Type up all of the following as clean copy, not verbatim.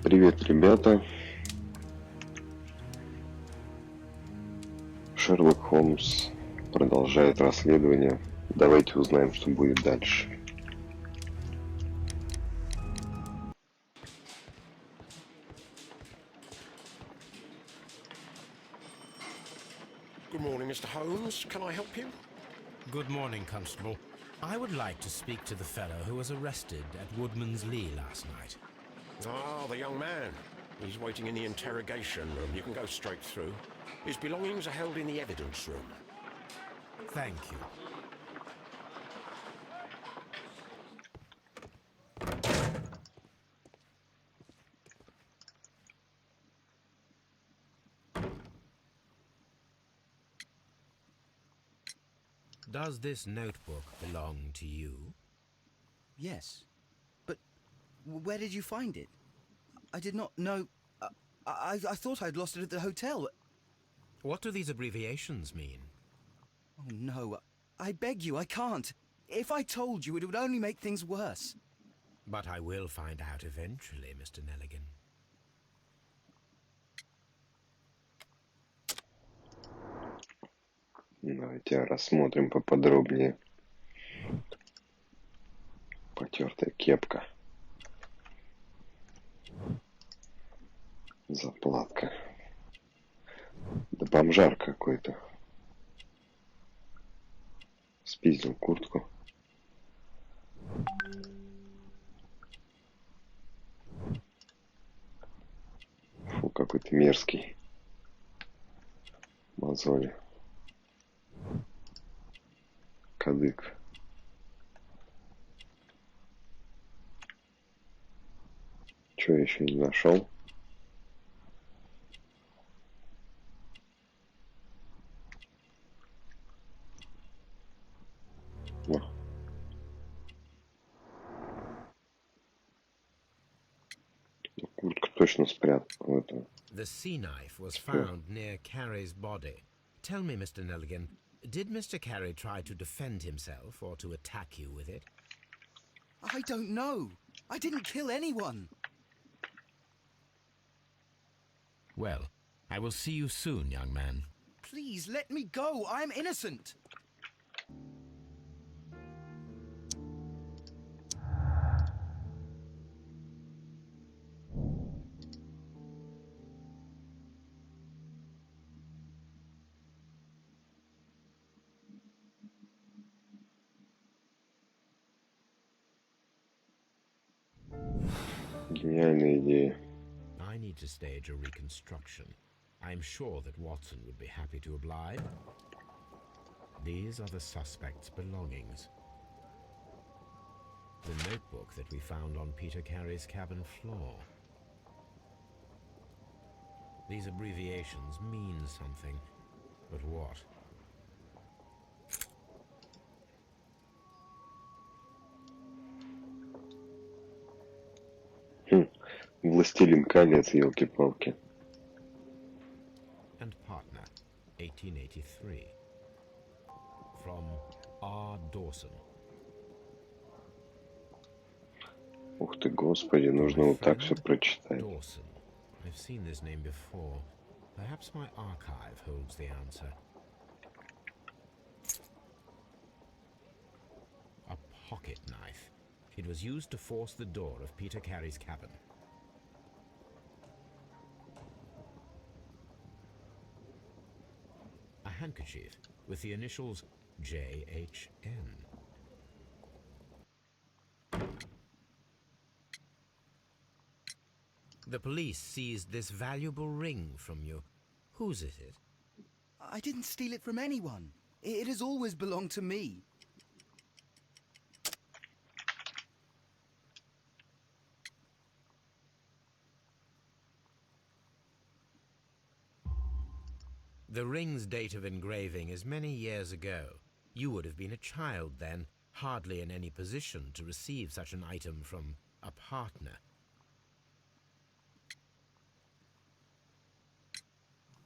Привет, ребята. Шерлок Холмс продолжает расследование. Давайте узнаем, что будет дальше. Good morning, Mr. Holmes. Can I help you? Good morning, Constable. I would like to speak to the fellow who was arrested at Woodman's Lee last night. Ah, the young man. He's waiting in the interrogation room. You can go straight through. His belongings are held in the evidence room. Thank you. Does this notebook belong to you? Yes. But where did you find it? I did not know... I thought I'd lost it at the hotel. What do these abbreviations mean? Oh, no. I beg you, I can't. If I told you, it would only make things worse. But I will find out eventually, Mr. Nelligan. Давайте рассмотрим поподробнее. Потертая кепка. Заплатка. Да бомжар какой-то. Спиздил куртку. Фу, какой-то мерзкий. Мозоли. Кадык. Чё я еще не нашел? О. Куртка точно спрятана в этом. The sea knife was found near Carey's body. Tell me, Mr. Nelligan, did Mr. Carey try to defend himself or to attack you with it? I don't know. I didn't kill anyone. Well, I will see you soon, young man. Please, let me go. I'm innocent. Гениальная идея. I need to stage a reconstruction. I'm sure that Watson would be happy to oblige. These are the suspect's belongings. The notebook that we found on Peter Carey's cabin floor. These abbreviations mean something, but what? Властелин колец, елки-палки. And partner, 1883. From R. Dawson. Ух ты, господи, нужно вот так все прочитать. Dawson. I've seen this name before. Perhaps my archive holds the answer. A pocket knife. It was used to force the door of Peter Carey's cabin. A handkerchief with the initials JHN. The police seized this valuable ring from you. Whose is it? I didn't steal it from anyone. It has always belonged to me. The ring's date of engraving is many years ago. You would have been a child then, hardly in any position to receive such an item from a partner.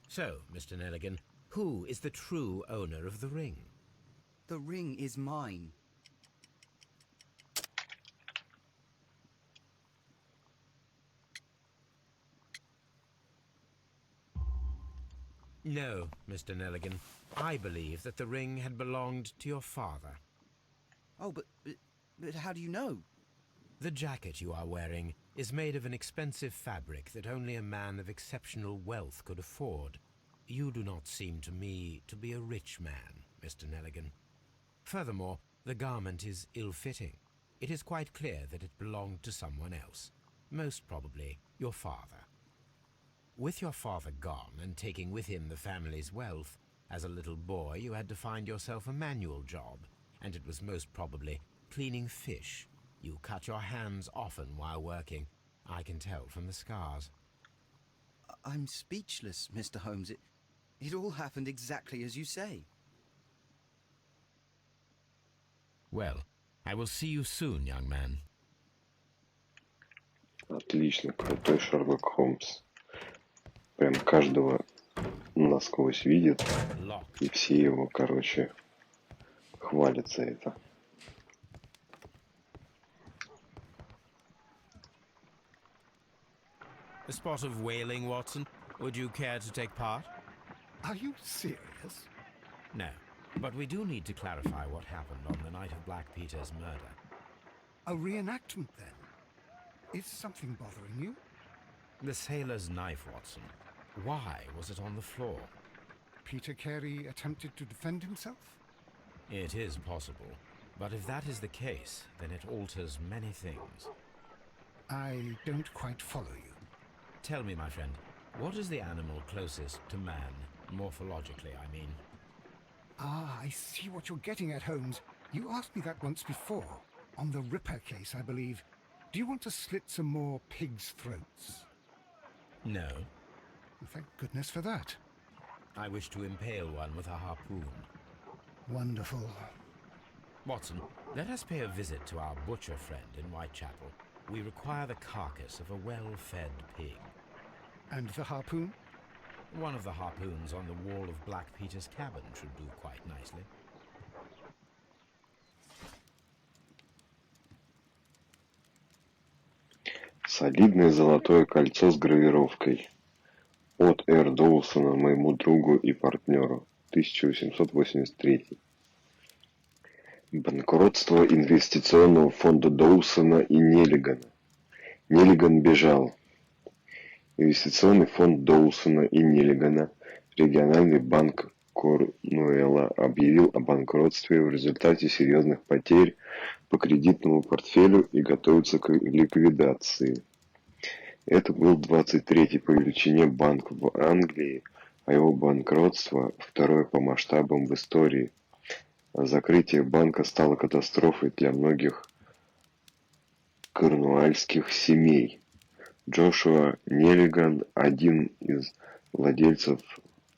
So, Mr. Nelligan, who is the true owner of the ring? The ring is mine. No, Mr. Nelligan. I believe that the ring had belonged to your father. Oh, but how do you know? The jacket you are wearing is made of an expensive fabric that only a man of exceptional wealth could afford. You do not seem to me to be a rich man, Mr. Nelligan. Furthermore, the garment is ill-fitting. It is quite clear that it belonged to someone else, most probably your father. With your father gone and taking with him the family's wealth, as a little boy you had to find yourself a manual job, and it was most probably cleaning fish. You cut your hands often while working. I can tell from the scars. I'm speechless, Mr. Holmes. It all happened exactly as you say. Well, I will see you soon, young man. Отлично, крутой Шерлок Холмс. Прям каждого насквозь видит, и все его, короче, хвалят за это. A spot of whaling, Watson. Would you care to take part? Are you serious? No, but we do need to clarify what happened on the night of Black Peter's murder. A reenactment, then? Is something bothering you? The sailor's knife, Watson. Why was it on the floor? Peter Carey attempted to defend himself? It is possible, but if that is the case, then it alters many things. I don't quite follow you. Tell me, my friend, what is the animal closest to man, morphologically, I mean? Ah, I see what you're getting at, Holmes. You asked me that once before. On the Ripper case, I believe. Do you want to slit some more pigs' throats? No. Thank goodness for that. I wish to impale one with a harpoon. Wonderful. Watson, let us pay a visit to our butcher friend in Whitechapel. We require the carcass of a well-fed pig. And the harpoon? One of the harpoons on the wall of Black Peter's cabin should do quite nicely. Солидное золотое кольцо с гравировкой. От Р. Доусона, моему другу и партнеру. 1883. Банкротство инвестиционного фонда Доусона и Неллигана. Неллиган бежал. Инвестиционный фонд Доусона и Неллигана, региональный банк Корнуэлла, объявил о банкротстве в результате серьезных потерь по кредитному портфелю и готовится к ликвидации. Это был 23-й по величине банк в Англии, а его банкротство второе по масштабам в истории. Закрытие банка стало катастрофой для многих корнуэльских семей. Джошуа Неллиган, один из владельцев,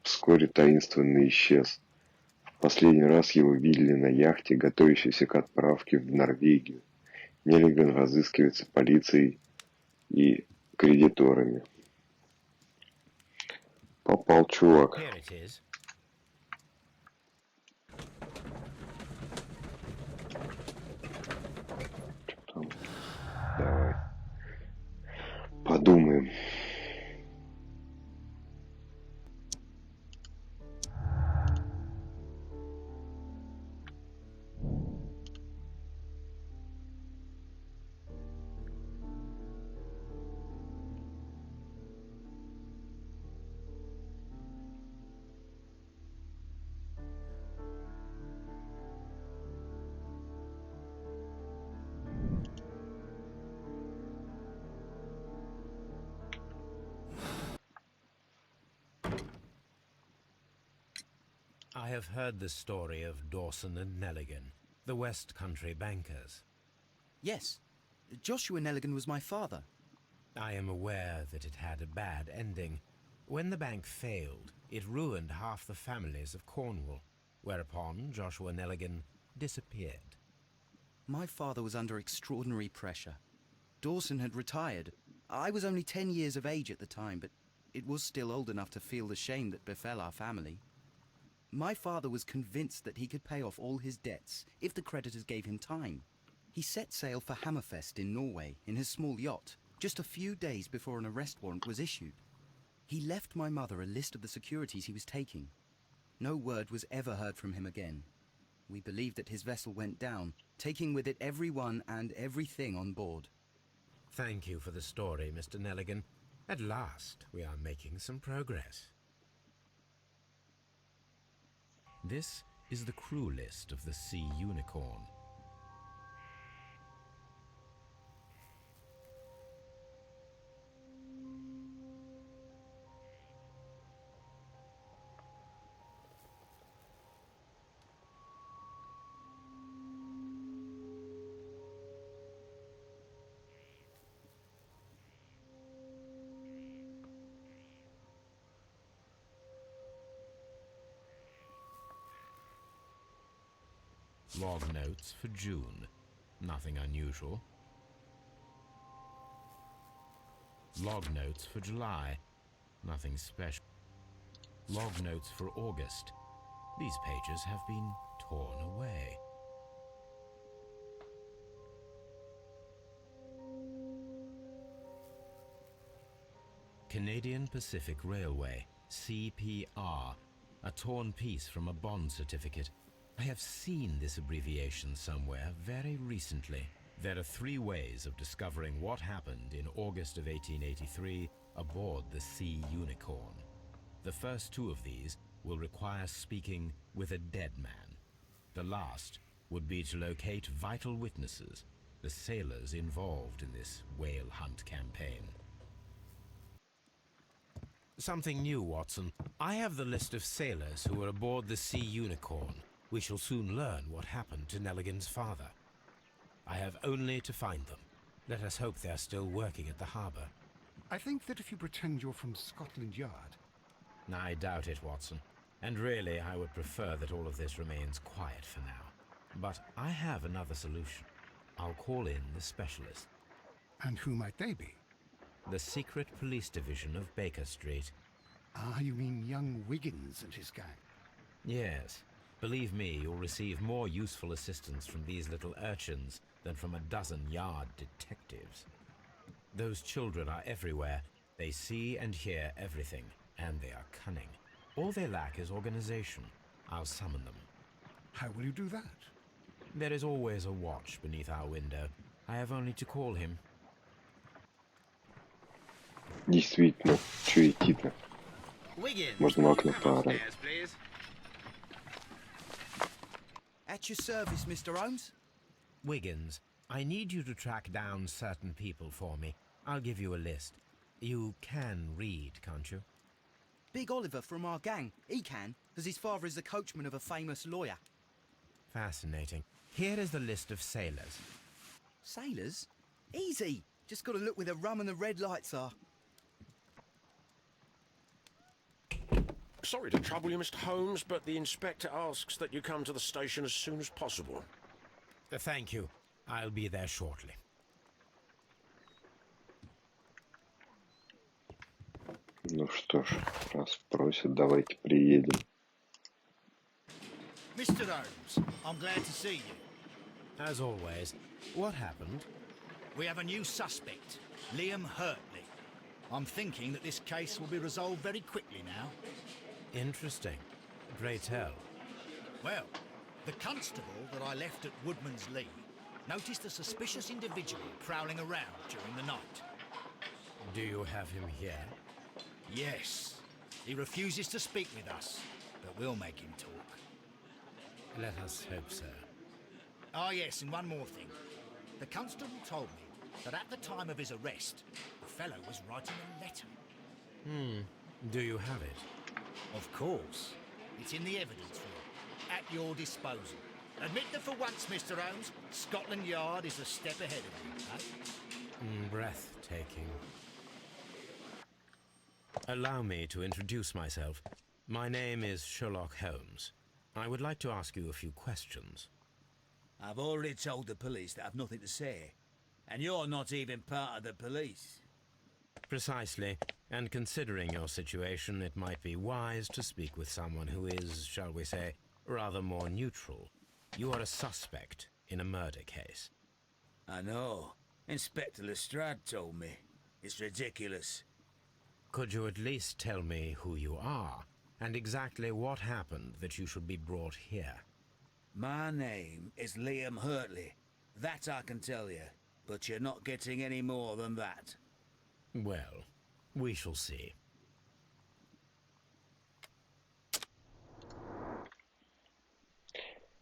вскоре таинственно исчез. В последний раз его видели на яхте, готовящейся к отправке в Норвегию. Неллиган разыскивается полицией и кредиторами. Попал чувак. Here it is. Что там? Давай. Подумаем. I have heard the story of Dawson and Nelligan, the West Country bankers. Yes, Joshua Nelligan was my father. I am aware that it had a bad ending. When the bank failed, it ruined half the families of Cornwall, whereupon Joshua Nelligan disappeared. My father was under extraordinary pressure. Dawson had retired. I was only 10 years of age at the time, but it was still old enough to feel the shame that befell our family. My father was convinced that he could pay off all his debts if the creditors gave him time. He set sail for Hammerfest in Norway in his small yacht, just a few days before an arrest warrant was issued. He left my mother a list of the securities he was taking. No word was ever heard from him again. We believe that his vessel went down, taking with it everyone and everything on board. Thank you for the story, Mr. Nelligan. At last, we are making some progress. This is the crew list of the Sea Unicorn. Log notes for June. Nothing unusual. Log notes for July. Nothing special. Log notes for August. These pages have been torn away. Canadian Pacific Railway, CPR, a torn piece from a bond certificate. I have seen this abbreviation somewhere very recently. There are 3 ways of discovering what happened in August of 1883 aboard the Sea Unicorn. The first 2 of these will require speaking with a dead man. The last would be to locate vital witnesses, the sailors involved in this whale hunt campaign. Something new, Watson. I have the list of sailors who were aboard the Sea Unicorn. We shall soon learn what happened to Nelligan's father. I have only to find them. Let us hope they are still working at the harbour. I think that if you pretend you're from Scotland Yard... I doubt it, Watson. And really, I would prefer that all of this remains quiet for now. But I have another solution. I'll call in the specialist. And who might they be? The secret police division of Baker Street. Ah, you mean young Wiggins and his gang? Yes. Believe me, you'll receive more useful assistance from these little urchins than from a dozen yard detectives. Those children are everywhere. They see and hear everything, and they are cunning. All they lack is organization. I'll summon them. How will you do that? There is always a watch beneath our window. I have only to call him. Действительно, что идти-то? Можно в окна поорать. At your service, Mr. Holmes. Wiggins, I need you to track down certain people for me. I'll give you a list. You can read, can't you? Big Oliver from our gang. He can, because his father is the coachman of a famous lawyer. Fascinating. Here is the list of sailors. Sailors? Easy. Just got to look where the rum and the red lights are. Sorry to trouble you, Mr. Holmes, but the inspector asks that you come to the station as soon as possible. Thank you. I'll be there shortly. Ну что ж, раз просят, давайте приедем. Mr. Holmes, I'm glad to see you. As always, what happened? We have a new suspect, Liam Hurtley. I'm thinking that this case will be resolved very quickly now. Interesting. Pray tell. Well, the constable that I left at Woodman's Lee noticed a suspicious individual prowling around during the night. Do you have him here? Yes. He refuses to speak with us, but we'll make him talk. Let us hope so. Ah, yes, and one more thing. The constable told me that at the time of his arrest, the fellow was writing a letter. Do you have it? Of course. It's in the evidence room, at your disposal. Admit that for once, Mr. Holmes, Scotland Yard is a step ahead of you, eh? Breathtaking. Allow me to introduce myself. My name is Sherlock Holmes. I would like to ask you a few questions. I've already told the police that I've nothing to say. And you're not even part of the police. Precisely. And considering your situation, it might be wise to speak with someone who is, shall we say, rather more neutral. You are a suspect in a murder case. I know. Inspector Lestrade told me. It's ridiculous. Could you at least tell me who you are, and exactly what happened that you should be brought here? My name is Liam Hurtley. That I can tell you, but you're not getting any more than that. Well, we shall see.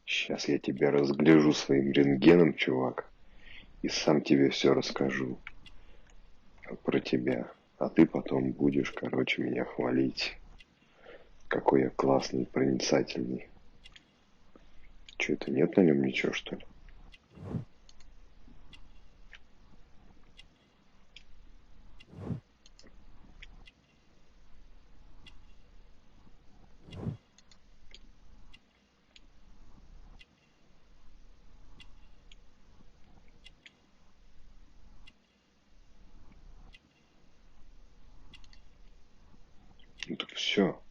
Сейчас я тебя разгляжу своим рентгеном, чувак, и сам тебе все расскажу про тебя. А ты потом будешь, короче, меня хвалить. Какой я классный, проницательный. Че, это нет на нем ничего, что ли? Ну так все.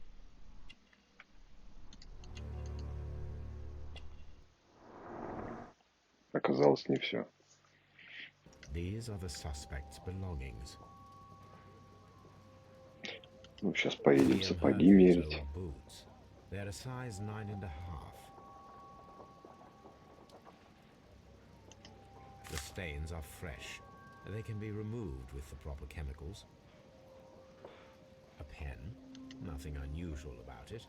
Оказалось, не все. These are the suspect's belongings. Ну, сейчас поедем Liam сапоги Hurtley's мерить. old boots. They're a size 9.5. The stains are fresh. They can be removed with the proper chemicals. A pen. Nothing unusual about it.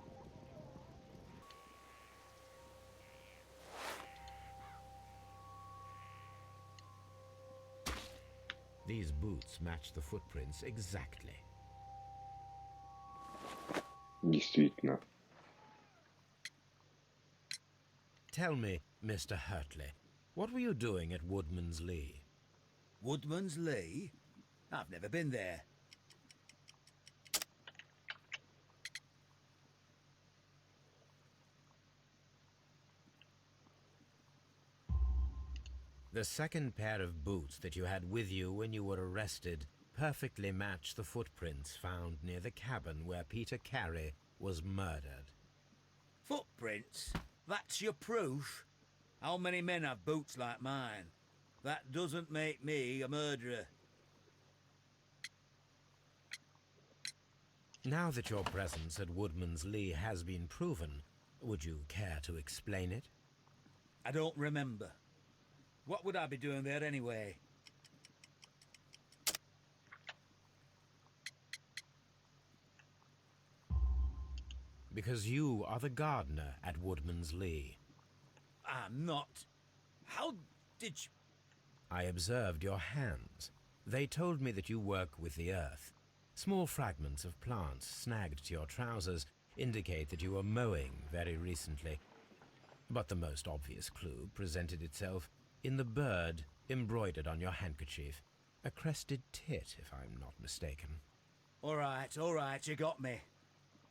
These boots match the footprints exactly. Действительно. Tell me, Mr. Hurtley, what were you doing at Woodman's Lee? Woodman's Lee? I've never been there. The second pair of boots that you had with you when you were arrested perfectly match the footprints found near the cabin where Peter Carey was murdered. Footprints? That's your proof? How many men have boots like mine? That doesn't make me a murderer. Now that your presence at Woodman's Lee has been proven, would you care to explain it? I don't remember. What would I be doing there anyway? Because you are the gardener at Woodman's Lee. I'm not. How did you... I observed your hands. They told me that you work with the earth. Small fragments of plants snagged to your trousers indicate that you were mowing very recently. But the most obvious clue presented itself in the bird embroidered on your handkerchief. A crested tit, if I'm not mistaken. all right, you got me.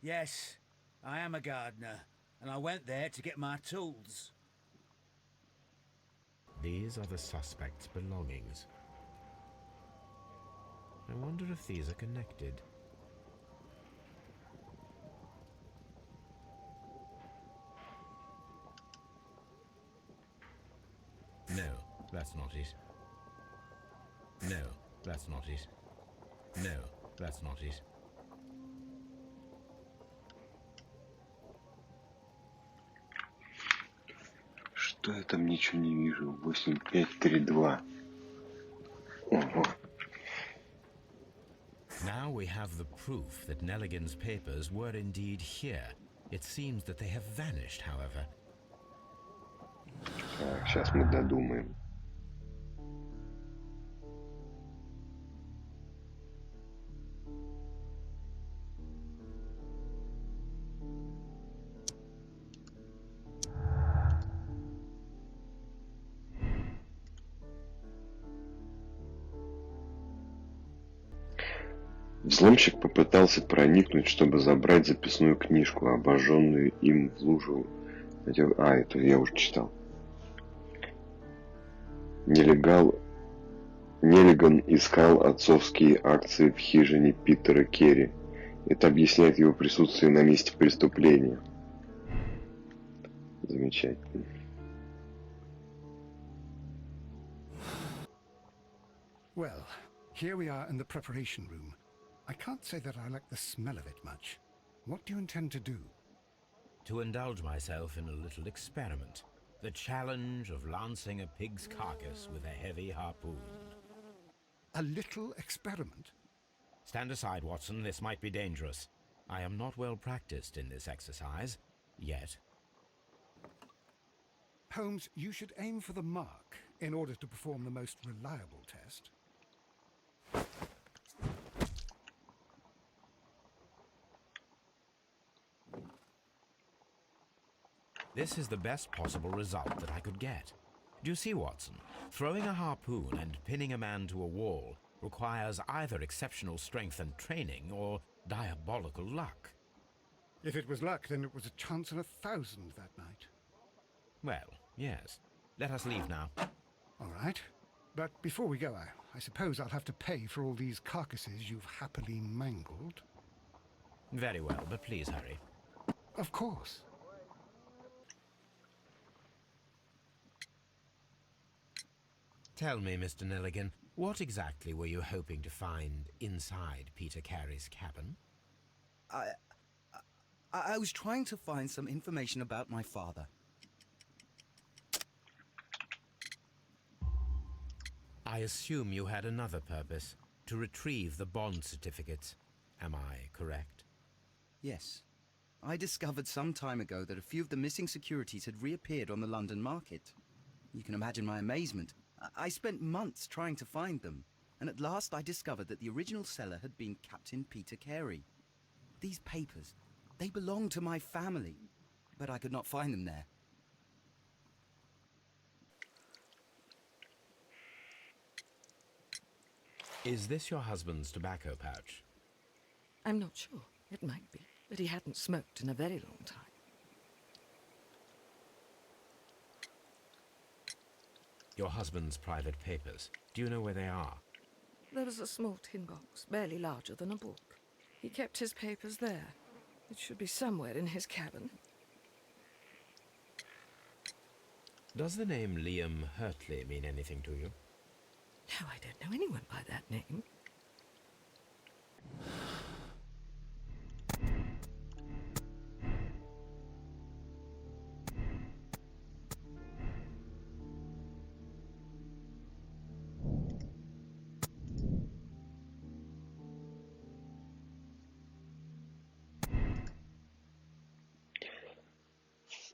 Yes, I am a gardener, and I went there to get my tools. These are the suspect's belongings. I wonder if these are connected. No, that's not it. No, that's not it. No, that's not it. Что я там ничего не вижу? 8532. Ого. Now we have the proof that Nelligan's papers were indeed here. It seems that they have vanished, however. Так, сейчас мы додумаем. Взломщик попытался проникнуть, чтобы забрать записную книжку, обожженную им в лужу. Это я уже читал. Неллиган искал отцовские акции в хижине Питера Керри. Это объясняет его присутствие на месте преступления. Замечательно. Well, here we are in the preparation room. I can't say that I like the smell of it much. What do you intend to do? To indulge myself in a little experiment. The challenge of lancing a pig's carcass with a heavy harpoon. A little experiment? Stand aside, Watson. This might be dangerous. I am not well practiced in this exercise, yet. Holmes, you should aim for the mark in order to perform the most reliable test. This is the best possible result that I could get. Do you see, Watson? Throwing a harpoon and pinning a man to a wall requires either exceptional strength and training or diabolical luck. If it was luck, then it was a chance in 1,000 that night. Well, yes. Let us leave now. All right. But before we go, I suppose I'll have to pay for all these carcasses you've happily mangled. Very well, but please hurry. Of course. Tell me, Mr. Nelligan, what exactly were you hoping to find inside Peter Carey's cabin? I was trying to find some information about my father. I assume you had another purpose, to retrieve the bond certificates. Am I correct? Yes. I discovered some time ago that a few of the missing securities had reappeared on the London market. You can imagine my amazement. I spent months trying to find them, and at last I discovered that the original seller had been Captain Peter Carey. These papers, they belonged to my family, but I could not find them there. Is this your husband's tobacco pouch? I'm not sure. It might be, but he hadn't smoked in a very long time. Your husband's private papers. Do you know where they are? There was a small tin box, barely larger than a book. He kept his papers there. It should be somewhere in his cabin. Does the name Liam Hurtley mean anything to you? No, I don't know anyone by that name.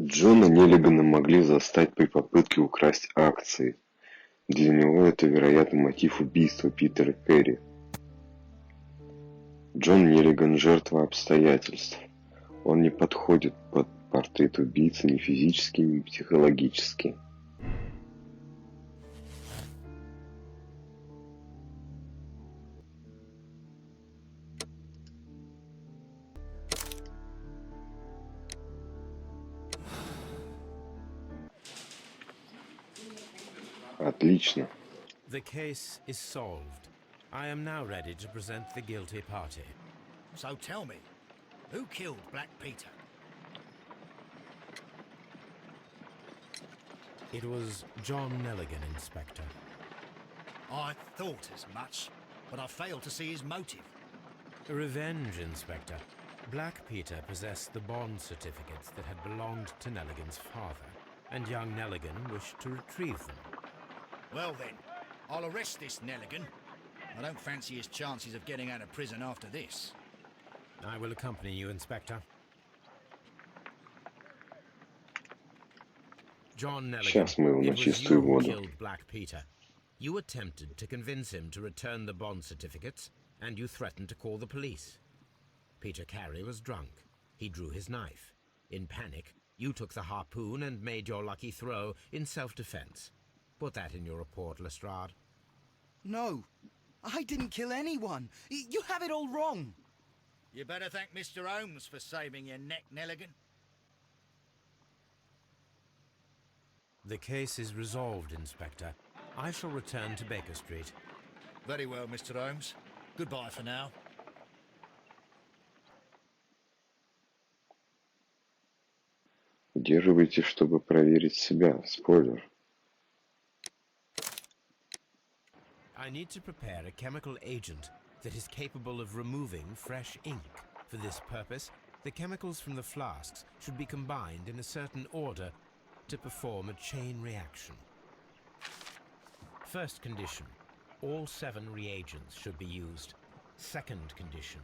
Джона Неллигана могли застать при попытке украсть акции. Для него это, вероятно, мотив убийства Питера Кэрри. Джон Неллиган – жертва обстоятельств. Он не подходит под портрет убийцы ни физически, ни психологически. Отлично. The case is solved. I am now ready to present the guilty party. So tell me, who killed Black Peter? It was John Nelligan, Inspector. I thought as much, but I failed to see his motive. Revenge, Inspector. Black Peter possessed the bond certificates that had belonged to Nelligan's father, and young Nelligan wished to retrieve them. Well then, I'll arrest this Nelligan. I don't fancy his chances of getting out of prison after this. I will accompany you, Inspector. John Nelligan, Сейчас мы его it на was чистую you who воду. killed Black Peter. You attempted to convince him to return the bond certificates, and you threatened to call the police. Peter Carey was drunk. He drew his knife. In panic, you took the harpoon and made your lucky throw in self-defense. Put that in your report, Lestrade. No, I didn't kill anyone. You have it all wrong. You better thank Mr. Holmes for saving your neck, Nelligan. The case is resolved, Inspector. I shall return to Baker Street. Very well, Mr. Holmes. Goodbye for now. Удерживайте, чтобы проверить себя. Спойлер. I need to prepare a chemical agent that is capable of removing fresh ink. For this purpose, the chemicals from the flasks should be combined in a certain order to perform a chain reaction. First condition, all 7 reagents should be used. Second condition,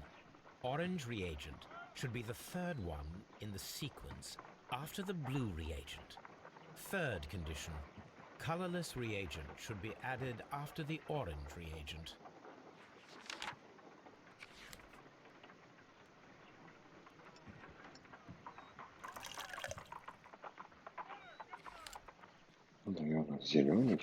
orange reagent should be the third one in the sequence after the blue reagent. Third condition, colorless reagent should be added after the orange reagent. Наверное, зеленый.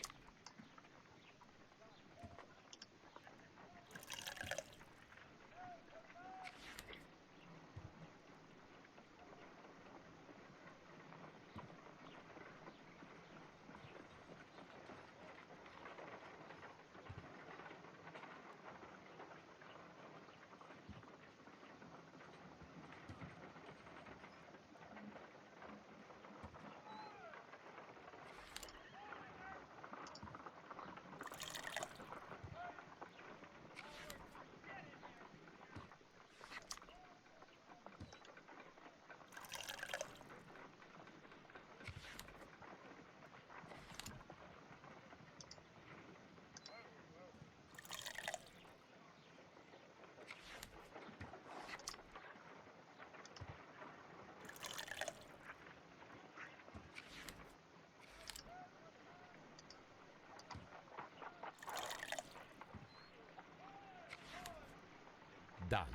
Done.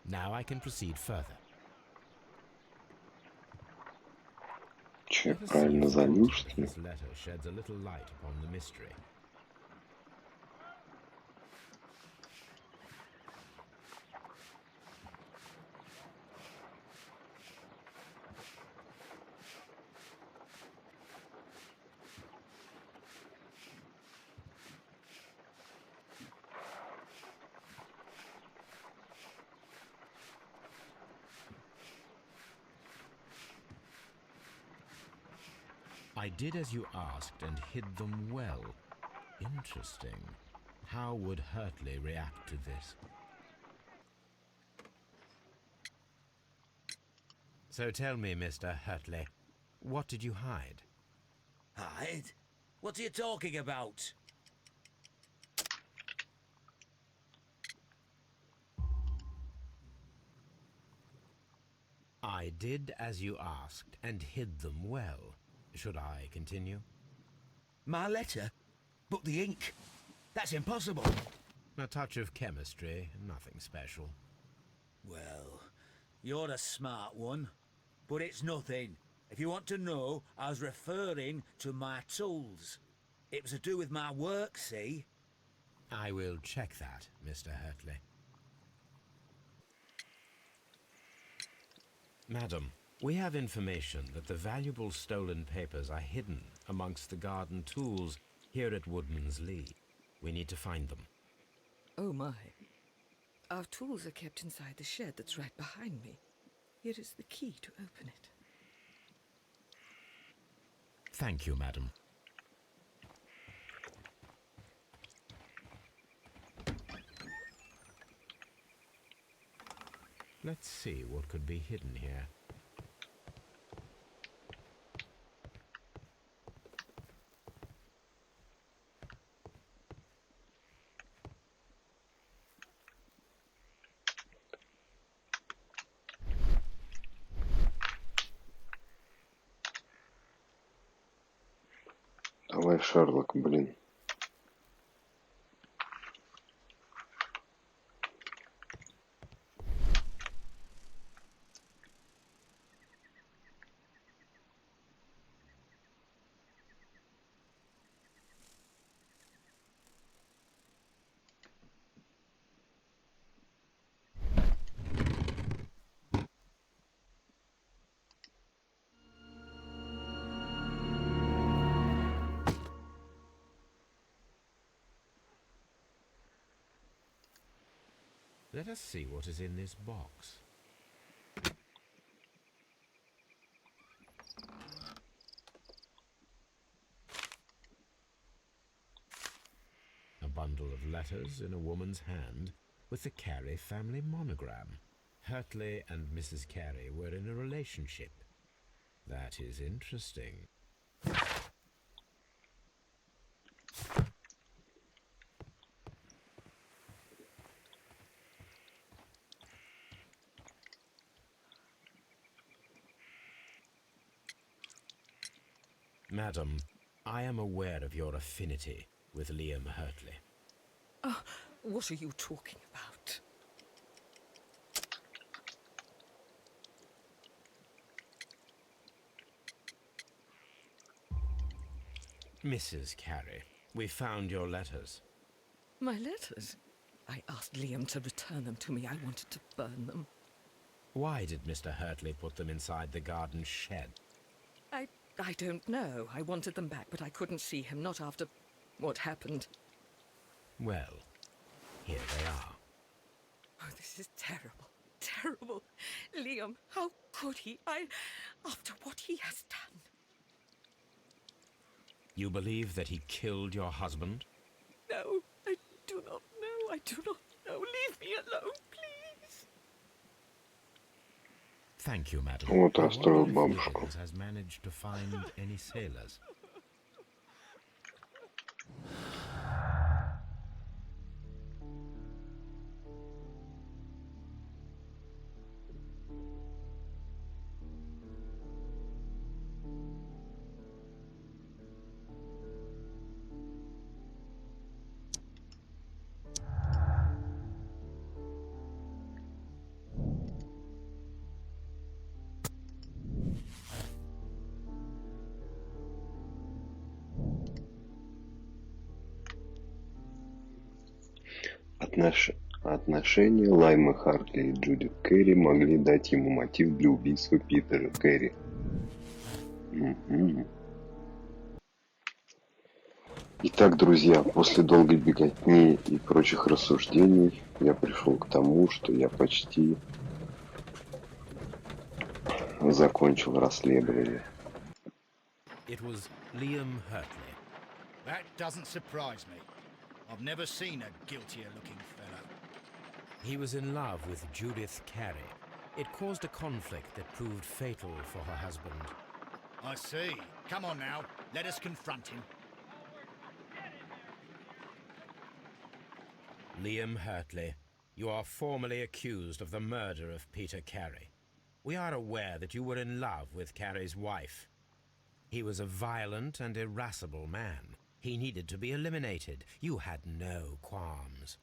Now I can proceed further. Че, Let us see правильно if the залил, content что of ли? this letter sheds a little light upon the mystery. I did as you asked and hid them well. Interesting. How would Hurtley react to this? So tell me, Mr. Hurtley, what did you hide? Hide? What are you talking about? I did as you asked and hid them well. Should I continue? My letter? But the ink? That's impossible. A touch of chemistry, nothing special. Well, you're a smart one. But it's nothing. If you want to know, I was referring to my tools. It was to do with my work, see? I will check that, Mr. Hurtley. Madam, we have information that the valuable stolen papers are hidden amongst the garden tools here at Woodman's Lee. We need to find them. Oh my. Our tools are kept inside the shed that's right behind me. Here is the key to open it. Thank you, madam. Let's see what could be hidden here. Давай, Шерлок, блин. Let us see what is in this box. A bundle of letters in a woman's hand, with the Carey family monogram. Hurtley and Mrs. Carey were in a relationship. That is interesting. Madam, I am aware of your affinity with Liam Hurtley. What are you talking about? Mrs. Carey, we found your letters. My letters? I asked Liam to return them to me. I wanted to burn them. Why did Mr. Hurtley put them inside the garden shed? I don't know. I wanted them back, but I couldn't see him, not after what happened. Well, here they are. Oh, this is terrible. Terrible. Liam, how could he? After what he has done. You believe that he killed your husband? No, I do not know. I do not know. Leave me alone, please. Thank you, madam. Вот I расстроил wonder if бабушку. Nichols has managed to find any sailors. Отношения Лаймы Хартли и Джудит Керри могли дать ему мотив для убийства Питера Керри. Мгм. Итак, друзья, после долгой беготни и прочих рассуждений я пришел к тому, что я почти закончил расследование. It was Liam Hurtley. That doesn't surprise me. I've never seen a guiltier-looking fellow. He was in love with Judith Carey. It caused a conflict that proved fatal for her husband. I see. Come on now, let us confront him. Liam Hurtley, you are formally accused of the murder of Peter Carey. We are aware that you were in love with Carey's wife. He was a violent and irascible man. He needed to be eliminated. You had no qualms.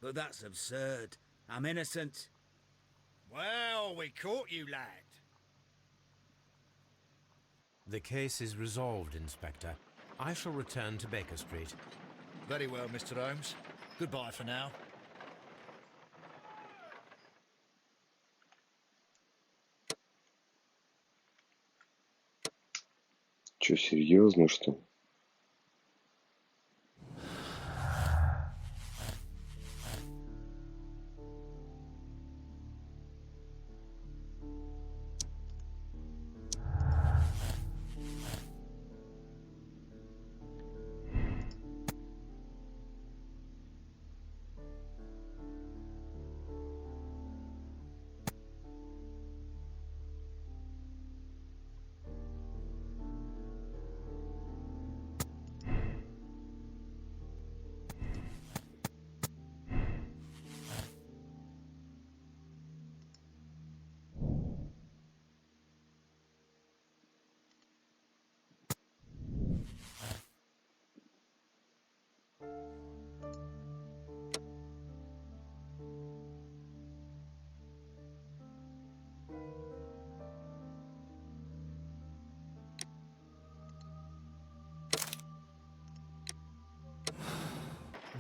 But that's absurd. I'm innocent. Well, we caught you, lad. The case is resolved, Inspector. I shall return to Baker Street. Very well, Mr. Holmes. Goodbye for now. Че, серьезно, что ли?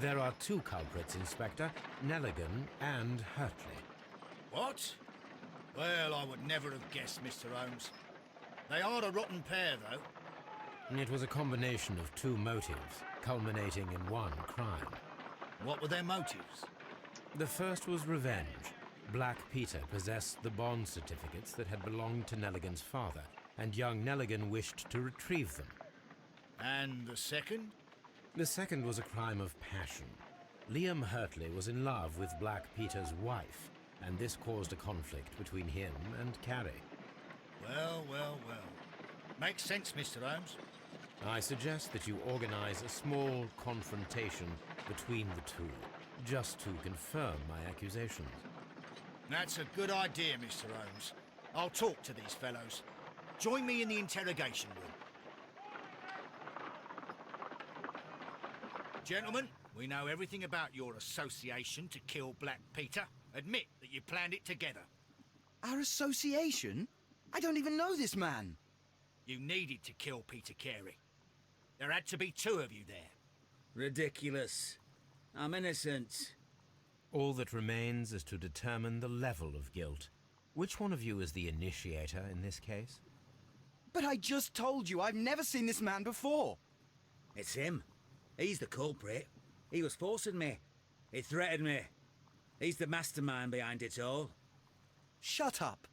There are two culprits, Inspector, Nelligan and Hurtley. What? Well, I would never have guessed, Mr. Holmes. They are a rotten pair, though. It was a combination of two motives, culminating in one crime. What were their motives? The first was revenge. Black Peter possessed the bond certificates that had belonged to Nelligan's father, and young Nelligan wished to retrieve them. And the second? The second was a crime of passion. Liam Hurtley was in love with Black Peter's wife, and this caused a conflict between him and Carrie. Well, well, well. Makes sense, Mr. Holmes. I suggest that you organize a small confrontation between the two, just to confirm my accusations. That's a good idea, Mr. Holmes. I'll talk to these fellows. Join me in the interrogation room. Gentlemen, we know everything about your association to kill Black Peter. Admit that you planned it together. Our association? I don't even know this man. You needed to kill Peter Carey. There had to be two of you there. Ridiculous. I'm innocent. All that remains is to determine the level of guilt. Which one of you is the initiator in this case? But I just told you I've never seen this man before. It's him. He's the culprit. He was forcing me. He threatened me. He's the mastermind behind it all. Shut up.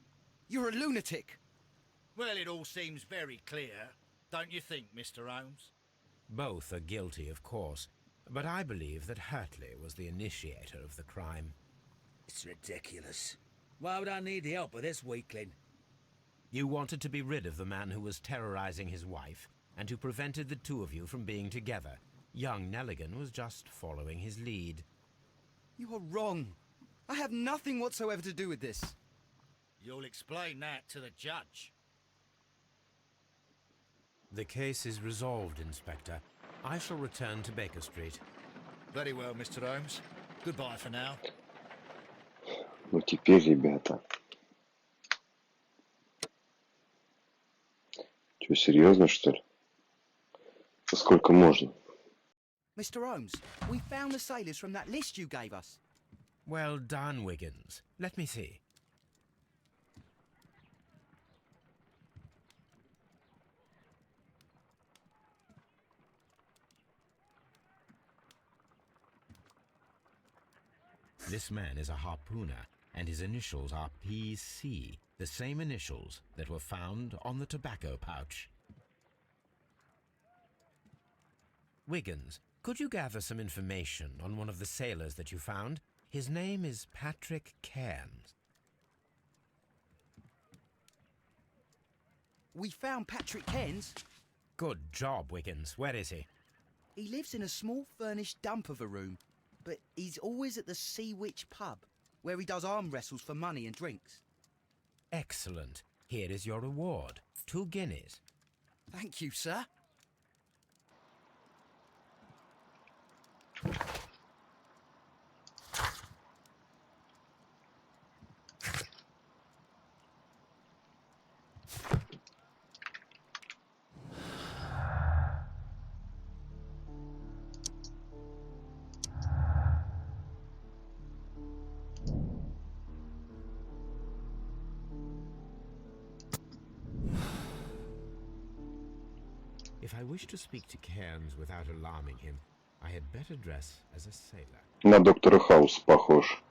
You're a lunatic. Well, it all seems very clear, don't you think, Mr. Holmes? Both are guilty, of course, but I believe that Hurtley was the initiator of the crime. It's ridiculous. Why would I need the help of this weakling? You wanted to be rid of the man who was terrorizing his wife, and who prevented the two of you from being together. Young Nelligan was just following his lead. You are wrong. I have nothing whatsoever to do with this. You'll explain that to the judge. The case is resolved, Inspector. I shall return to Baker Street. Very well, Mr. Holmes. Goodbye for now. Ну теперь, ребята. Что, серьезно, что ли? Сколько можно? Mr. Holmes, we found the sailors from that list you gave us. Well done, Wiggins. Let me see. This man is a harpooner, and his initials are PC, the same initials that were found on the tobacco pouch. Wiggins, could you gather some information on one of the sailors that you found? His name is Patrick Cairns. We found Patrick Cairns. Good job, Wiggins. Where is he? He lives in a small furnished dump of a room, but he's always at the Sea Witch pub, where he does arm wrestles for money and drinks. Excellent. Here is your reward. 2 guineas. Thank you, sir. If I wish to speak to Cairns without alarming him, I had better dress as a sailor. На доктора Хауса похож.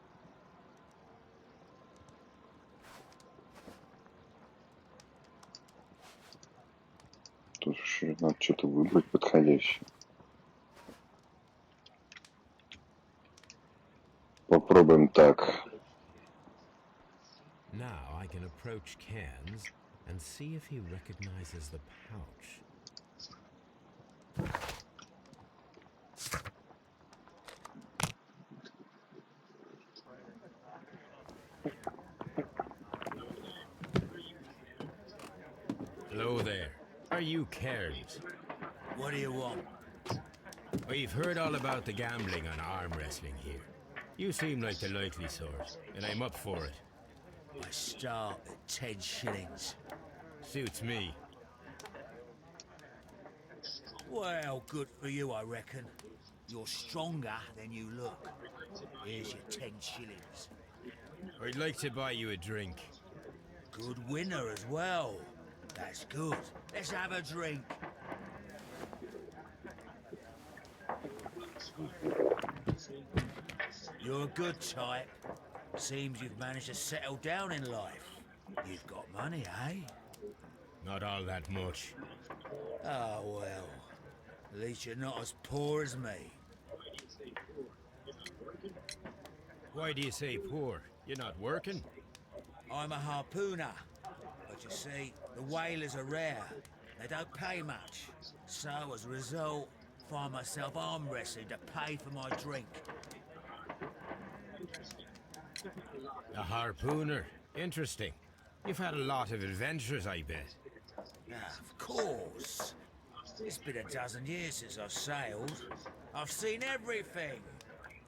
Тут же надо что-то выбрать подходящее. Попробуем так. Now I can approach Cairns and see if he recognizes the pouch. Hello there. Are you Cairns? What do you want? We've heard all about the gambling on arm wrestling here. You seem like the likely sort, and I'm up for it. I start at 10 shillings. Suits me. Well, good for you, I reckon. You're stronger than you look. Here's your 10 shillings. I'd like to buy you a drink. Good winner as well. That's good. Let's have a drink. You're a good type. Seems you've managed to settle down in life. You've got money, eh? Not all that much. Oh, well. At least you're not as poor as me. Why do you say poor? You're not working? I'm a harpooner. But you see, the whalers are rare. They don't pay much. So, as a result, find myself arm wrestling to pay for my drink. A harpooner. Interesting. You've had a lot of adventures, I bet. Of course. It's been a dozen years since I've sailed. I've seen everything.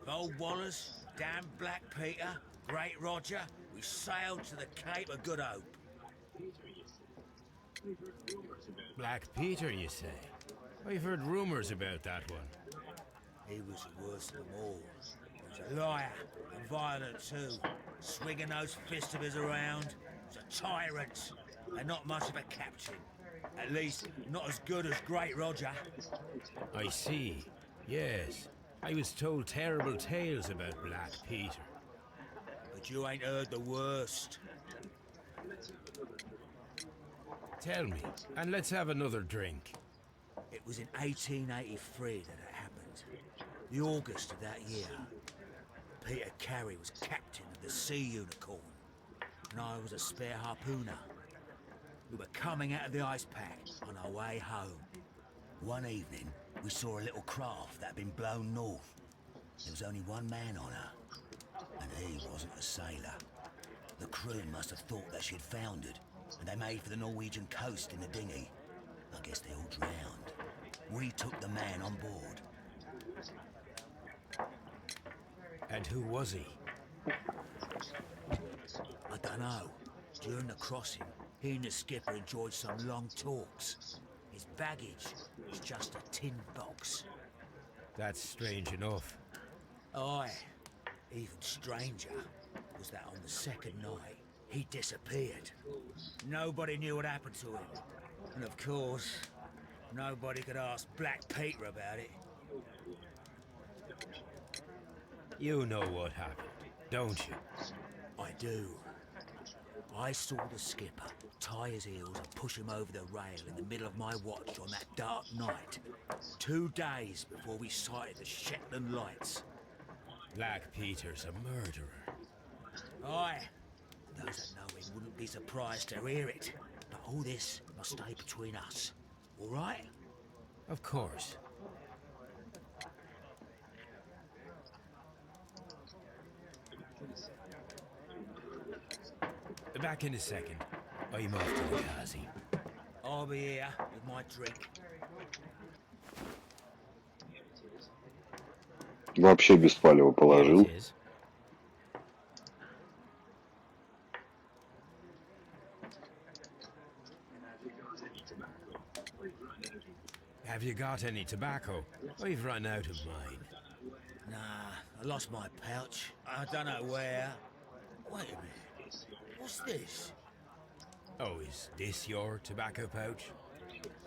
Old Wallace, damn Black Peter, Great Roger. We sailed to the Cape of Good Hope. Black Peter, you say? I've heard rumors about that one. He was the worst of them all. He was a liar and violent too, swinging those fists of his around. He was a tyrant and not much of a captain. At least, not as good as Great Roger. I see. Yes. I was told terrible tales about Black Peter. But you ain't heard the worst. Tell me, and let's have another drink. It was in 1883 that it happened. The August of that year. Peter Carey was captain of the Sea Unicorn, and I was a spare harpooner. We were coming out of the ice pack on our way home. One evening, we saw a little craft that had been blown north. There was only one man on her, and he wasn't a sailor. The crew must have thought that she'd foundered, and they made for the Norwegian coast in the dinghy. I guess they all drowned. We took the man on board. And who was he? I don't know. During the crossing, he and the skipper enjoyed some long talks. His baggage was just a tin box. That's strange enough. Aye. Even stranger was that on the second night, he disappeared. Nobody knew what happened to him. And of course, nobody could ask Black Peter about it. You know what happened, don't you? I do. I saw the skipper tie his heels and push him over the rail in the middle of my watch on that dark night. 2 days before we sighted the Shetland lights. Black Peter's a murderer. Aye. Those that know him wouldn't be surprised to hear it. But all this must stay between us. All right? Of course. Back in a second. I'm off to the Kazi. I'll be here with my drink. Вообще без палева положил. Here it is. Have you got any tobacco? I've run out of mine. Nah, I lost my pouch. I don't know where. Wait a minute. What's this? Oh, is this your tobacco pouch?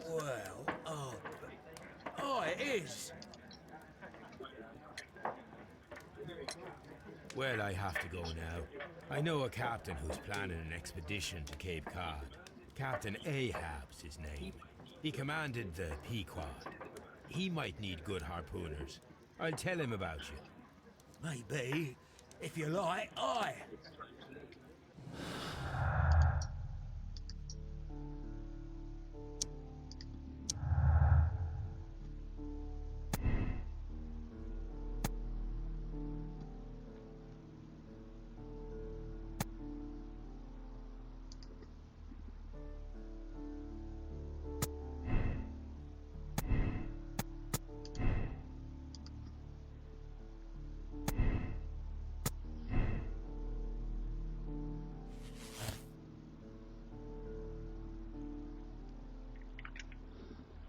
Well, oh, it is. Well, I have to go now. I know a captain who's planning an expedition to Cape Cod. Captain Ahab's his name. He commanded the Pequod. He might need good harpooners. I'll tell him about you. Maybe. If you like, aye.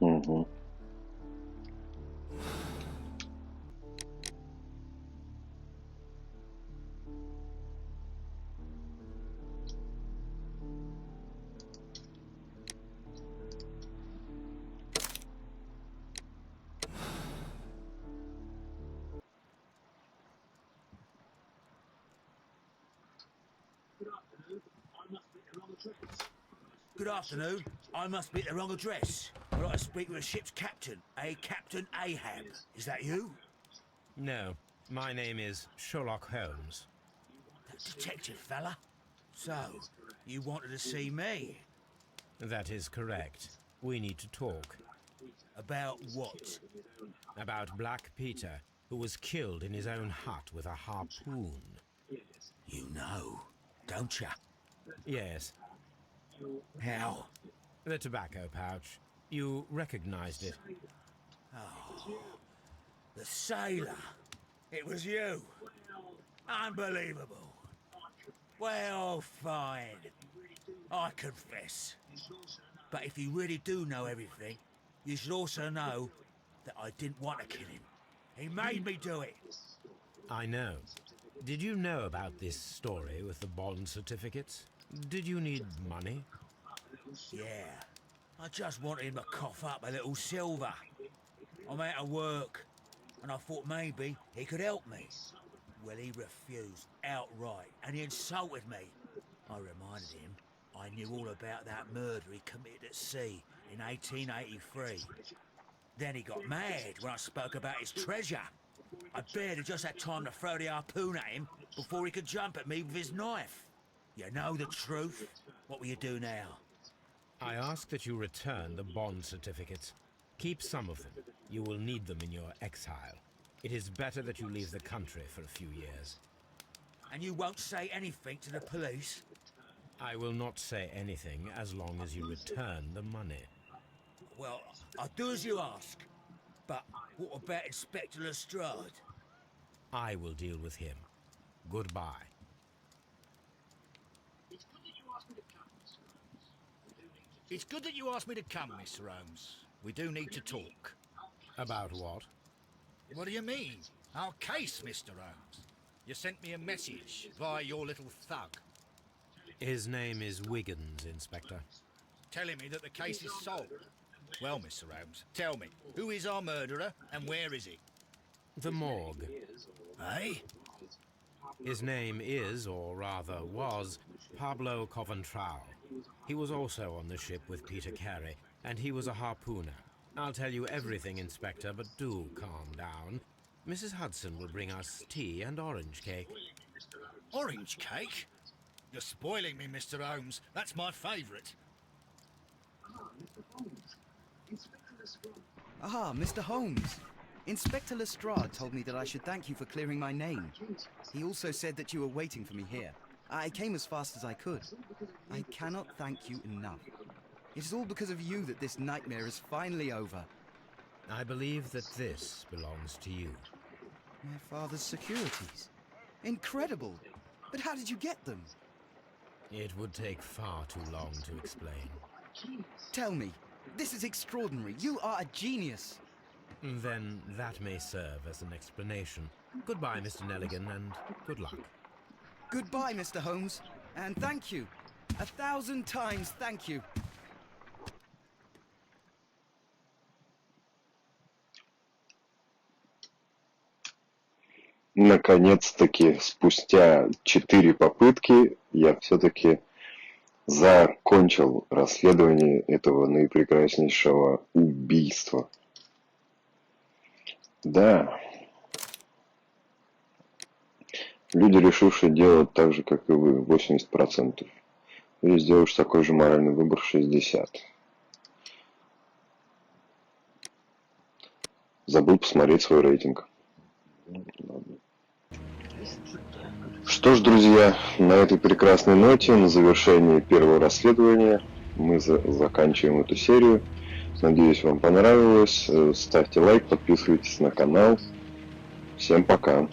Угу. Good afternoon. I must be at the wrong address. I'd like to speak with the ship's captain, Captain Ahab. Is that you? No, My name is Sherlock Holmes. That detective fella? So, you wanted to see me? That is correct. We need to talk. About what? About Black Peter, who was killed in his own hut with a harpoon. You know, don't ya? Yes, How? the tobacco pouch. You recognized it. The sailor. It was you. Unbelievable. Well, fine. I confess. But if you really do know everything, you should also know that I didn't want to kill him. He made me do it. I know. Did you know about this story with the bond certificates? Did you need money? Yeah. I just wanted him to cough up a little silver. I'm out of work, and I thought maybe he could help me. Well, he refused outright, and he insulted me. I reminded him I knew all about that murder he committed at sea in 1883. Then he got mad when I spoke about his treasure. I barely just had time to throw the harpoon at him before he could jump at me with his knife. You know the truth. What will you do now? I ask that you return the bond certificates. Keep some of them. You will need them in your exile. It is better that you leave the country for a few years. And you won't say anything to the police? I will not say anything as long as you return the money. Well, I'll do as you ask. But what about Inspector Lestrade? I will deal with him. Goodbye. It's good that you asked me to come, Mr. Holmes. We do need to talk. About what? What do you mean? Our case, Mr. Holmes. You sent me a message via your little thug, His name is Wiggins, Inspector. telling me that the case is solved. Well, Mr. Holmes, tell me, who is our murderer and where is he? The morgue. Eh? His name is, or rather was, Pablo Coventral. He was also on the ship with Peter Carey, and he was a harpooner. I'll tell you everything, Inspector, but do calm down. Mrs. Hudson will bring us tea and orange cake. Orange cake? You're spoiling me, Mr. Holmes. That's my favourite. Ah, Mr. Holmes. Inspector Lestrade told me that I should thank you for clearing my name. He also said that you were waiting for me here. I came as fast as I could. I cannot thank you enough. It is all because of you that this nightmare is finally over. I believe that this belongs to you. My father's securities. Incredible! But how did you get them? It would take far too long to explain. Tell me. This is extraordinary. You are a genius. Then that may serve as an explanation. Goodbye, Mr. Nelligan, and good luck. Goodbye, Mr. Holmes. And thank you. 1,000 times thank you. Наконец-таки, спустя 4 попытки, я все-таки закончил расследование этого наипрекраснейшего убийства. Да, люди, решившие делать так же, как и вы, 80%. Или сделаешь такой же моральный выбор 60%. Забыл посмотреть свой рейтинг. Что ж, друзья, на этой прекрасной ноте, на завершении первого расследования, мы заканчиваем эту серию. Надеюсь, вам понравилось. Ставьте лайк, подписывайтесь на канал. Всем пока.